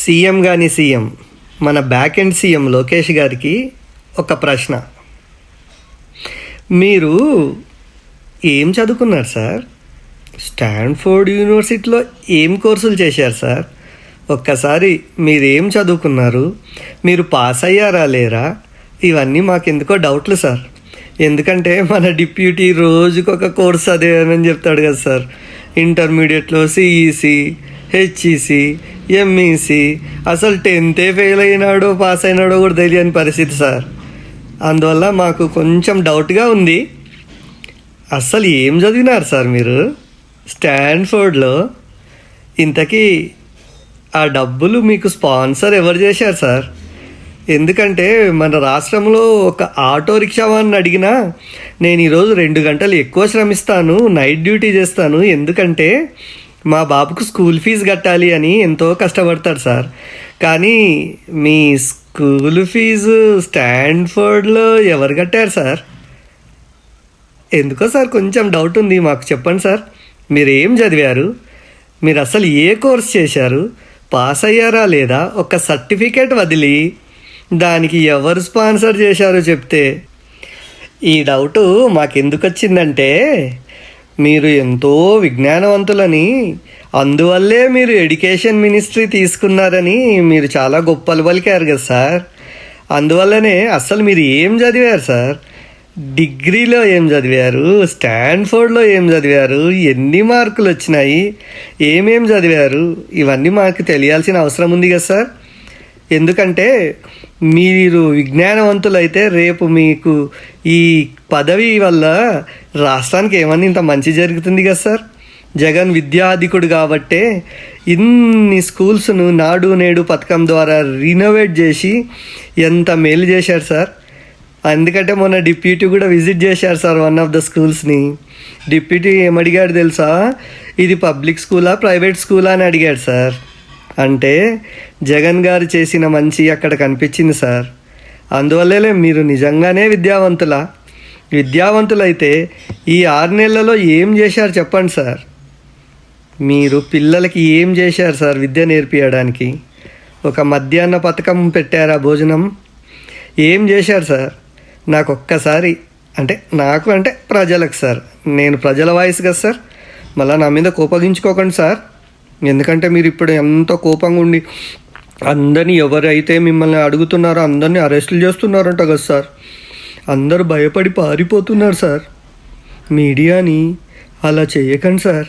CM గాని CM మన back end CM Lokesh గారికి ఒక ప్రశ్న. మీరు ఏం చదువుకున్నారు సార్? స్టాన్ఫోర్డ్ యూనివర్సిటీలో ఏం కోర్సులు చేశారు సార్? ఒక్కసారి మీరేం చదువుకున్నారు, మీరు పాస్ అయ్యారా లేరా, ఇవన్నీ మాకెందుకో డౌట్లు సార్. ఎందుకంటే మన డిప్యూటీ రోజుకొక కోర్స్ అదే అని చెప్తాడు కదా సార్. ఇంటర్మీడియట్లో సిఈసి, హెచ్ఈసి, ఎంఈసి, అసలు 10th ఫెయిల్ అయినాడో పాస్ అయినాడో కూడా తెలియని పరిస్థితి సార్. అందువల్ల మాకు కొంచెం డౌట్గా ఉంది. అసలు ఏం చదివినారు సార్ మీరు స్టాన్ఫోర్డ్లో? ఇంతకీ ఆ డబ్బులు మీకు స్పాన్సర్ ఎవరు చేశారు సార్? ఎందుకంటే మన రాష్ట్రంలో ఒక ఆటో రిక్షా వాడిని అడిగినా నేను ఈరోజు 2 గంటలు ఎక్కువ శ్రమిస్తాను, నైట్ డ్యూటీ చేస్తాను, ఎందుకంటే మా బాబుకు స్కూల్ ఫీజు కట్టాలి అని ఎంతో కష్టపడతాడు సార్. కానీ మీ స్కూల్ ఫీజు స్టాన్ఫోర్డ్లో ఎవరు కట్టారు సార్? ఎందుకో సార్ కొంచెం డౌట్ ఉంది, మాకు చెప్పండి సార్. మీరు ఏం చదివారు, మీరు అసలు ఏ కోర్స్ చేశారు, పాస్ అయ్యారా లేదా, ఒక సర్టిఫికేట్ వదిలి దానికి ఎవరు స్పాన్సర్ చేశారో చెప్తే. ఈ డౌటు మాకెందుకు వచ్చిందంటే మీరు ఎంతో విజ్ఞానవంతులని, అందువల్లే మీరు ఎడ్యుకేషన్ మినిస్ట్రీ తీసుకున్నారని మీరు చాలా గొప్పలు పలికారు కదా సార్. అందువల్లనే అసలు మీరు ఏం చదివారు సార్? డిగ్రీలో ఏం చదివారు, స్టాన్ఫోర్డ్లో ఏం చదివారు, ఎన్ని మార్కులు వచ్చినాయి, ఏమేం చదివారు, ఇవన్నీ మాకు తెలియాల్సిన అవసరం ఉంది కదా సార్. ఎందుకంటే మీరు విజ్ఞానవంతులైతే రేపు మీకు ఈ పదవి వల్ల రాష్ట్రానికి ఏమన్నా ఇంత మంచి జరుగుతుంది కదా సార్. జగన్ విద్యాధికుడు కాబట్టే ఇన్ని స్కూల్స్ను నాడు నేడు పథకం ద్వారా రినోవేట్ చేసి ఎంత మేలు చేశారు సార్. ఎందుకంటే మొన్న డిప్యూటీ కూడా విజిట్ చేశారు సార్ వన్ ఆఫ్ ద స్కూల్స్ని. డిప్యూటీ ఏమడిగాడు తెలుసా, ఇది పబ్లిక్ స్కూలా ప్రైవేట్ స్కూలా అని అడిగాడు సార్. అంటే జగన్ గారు చేసిన మంచి అక్కడ కనిపించింది సార్. అందువల్లే మీరు నిజంగానే విద్యావంతులైతే ఈ 6 నెలలలో ఏం చేశారు చెప్పండి సార్. మీరు పిల్లలకి ఏం చేశారు సార్ విద్య నేర్పించడానికి? ఒక మధ్యాహ్న పథకం పెట్టారా, భోజనం ఏం చేశారు సార్? నాకు ఒక్కసారి అంటే ప్రజలకు సార్, నేను ప్రజల వాయిస్ కదా సార్, మళ్ళీ నా మీద కోపగించుకోకండి సార్. ఎందుకంటే మీరు ఇప్పుడు ఎంతో కోపంగా ఉండి అందరినీ ఎవరైతే మిమ్మల్ని అడుగుతున్నారో అందరినీ అరెస్టులు చేస్తున్నారంట కదా సార్. అందరూ భయపడి పారిపోతున్నారు సార్. మీడియాని అలా చేయకండి సార్.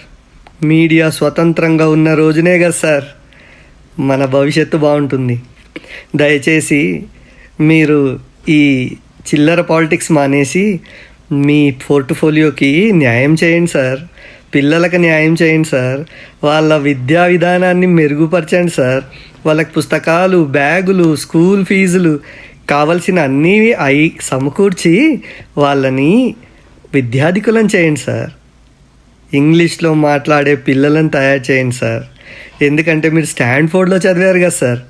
మీడియా స్వతంత్రంగా ఉన్న రోజునే కదా సార్ మన భవిష్యత్తు బాగుంటుంది. దయచేసి మీరు ఈ చిల్లర పాలిటిక్స్ మానేసి మీ పోర్ట్ఫోలియోకి న్యాయం చేయండి సార్. పిల్లలకు న్యాయం చేయండి సార్. వాళ్ళ విద్యా విధానాన్ని మెరుగుపరచండి సార్. వాళ్ళకి పుస్తకాలు, బ్యాగులు, స్కూల్ ఫీజులు కావలసిన అన్నీ సమకూర్చి వాళ్ళని విద్యాధికులను చేయండి సార్. ఇంగ్లీష్లో మాట్లాడే పిల్లలను తయారు చేయండి సార్. ఎందుకంటే మీరు స్టాన్ఫోర్డ్లో చదివారు కదా సార్,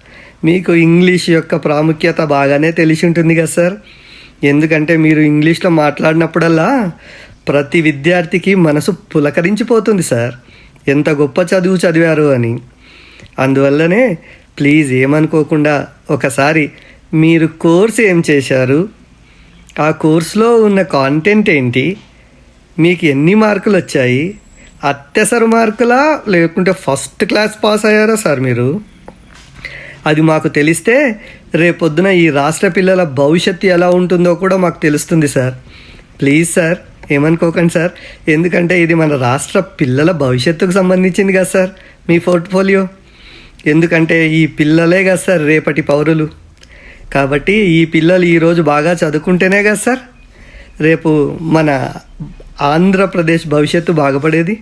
మీకు ఇంగ్లీష్ యొక్క ప్రాముఖ్యత బాగానే తెలిసి ఉంటుంది కదా సార్. ఎందుకంటే మీరు ఇంగ్లీష్లో మాట్లాడినప్పుడల్లా ప్రతి విద్యార్థికి మనసు పులకరించిపోతుంది సార్, ఎంత గొప్ప చదువు చదివారు అని. అందువల్లనే ప్లీజ్ ఏమనుకోకుండా ఒకసారి మీరు కోర్స్ ఏం చేశారు, ఆ కోర్సులో ఉన్న కాంటెంట్ ఏంటి, మీకు ఎన్ని మార్కులు వచ్చాయి, అత్యవసర మార్కులా లేకుంటే ఫస్ట్ క్లాస్ పాస్ అయ్యారా సార్ మీరు? అది మాకు తెలిస్తే రేపొద్దున ఈ రాష్ట్ర పిల్లల భవిష్యత్తు ఎలా ఉంటుందో కూడా మాకు తెలుస్తుంది సార్. ప్లీజ్ సార్ ఏమనుకోకండి సార్. ఎందుకంటే ఇది మన రాష్ట్ర పిల్లల భవిష్యత్తుకు సంబంధించింది కదా సార్ మీ పోర్ట్ఫోలియో. ఎందుకంటే ఈ పిల్లలే కదా సార్ రేపటి పౌరులు. కాబట్టి ఈ పిల్లలు ఈరోజు బాగా చదువుకుంటేనే కదా సార్ రేపు మన ఆంధ్రప్రదేశ్ భవిష్యత్తు బాగుపడేది.